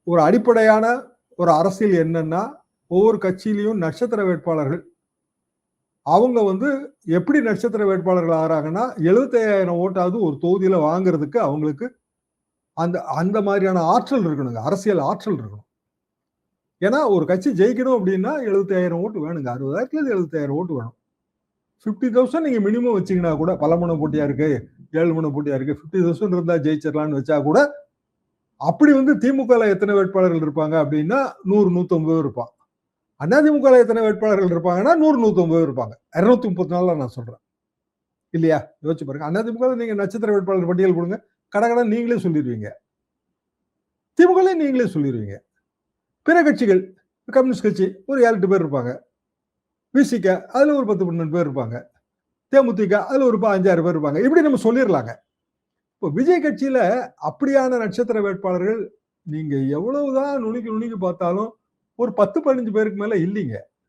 ஒரு அடிப்படையான ஒரு அரசியல் என்னன்னா, ஒவ்வொரு கட்சியிலயும் நட்சத்திர வேட்பாளர்கள். அவங்க எப்படி நட்சத்திர வேட்பாளர்கள் ஆகுறாங்கன்னா, 75,000 ஓட்டாவது ஒரு தொகுதியில வாங்குறதுக்கு அவங்களுக்கு அந்த அந்த மாதிரியான ஆற்றல் இருக்கணுங்க. அரசியல் ஆற்றல் இருக்கணும். ஏன்னா, ஒரு கட்சி ஜெயிக்கணும் அப்படின்னா 75,000 ஓட்டு வேணுங்க. 60,000லேருந்து 75,000 ஓட்டு வேணும். 50,000 நீங்க மினிமம் வச்சீங்கன்னா கூட, பல முனை போட்டியா இருக்கு, 7 முனை போட்டியா இருக்கு. 50,000 இருந்தா ஜெயிச்சிடலாம்னு வச்சா கூட, அப்படி திமுகல எத்தனை வேட்பாளர்கள் இருப்பாங்க அப்படின்னா 100, 150 இருப்பான். அதிமுகல எத்தனை வேட்பாளர்கள் இருப்பாங்கன்னா 100, 150 இருப்பாங்க. 234 நான் சொல்றேன். இல்லையா? யோசிச்சு பாருங்க. அதிமுக நீங்க நட்சத்திர வேட்பாளர் பட்டியல் கொடுங்க. கடகடன்னு நீங்களே சொல்லிடுவீங்க. திமுகல நீங்களே சொல்லிடுவீங்க. பிற கட்சிகள், கம்யூனிஸ்ட் கட்சி ஒரு 7, 8 பேர் இருப்பாங்க. விசிக அதுல ஒரு 10, 12 பேர் இருப்பாங்க. தேமுதிக அதுல ஒரு 5, 6 பேர் இருப்பாங்க. இப்படி நம்ம சொல்லிடலாங்க. இப்போ விஜய் கட்சியில அப்படியான நட்சத்திர வேட்பாளர்கள் நீங்க எவ்வளவுதான் நுணுக்கி நுணுக்கி பார்த்தாலும் ஒரு 10, 15 பேருக்கு மேல இல்லைங்க.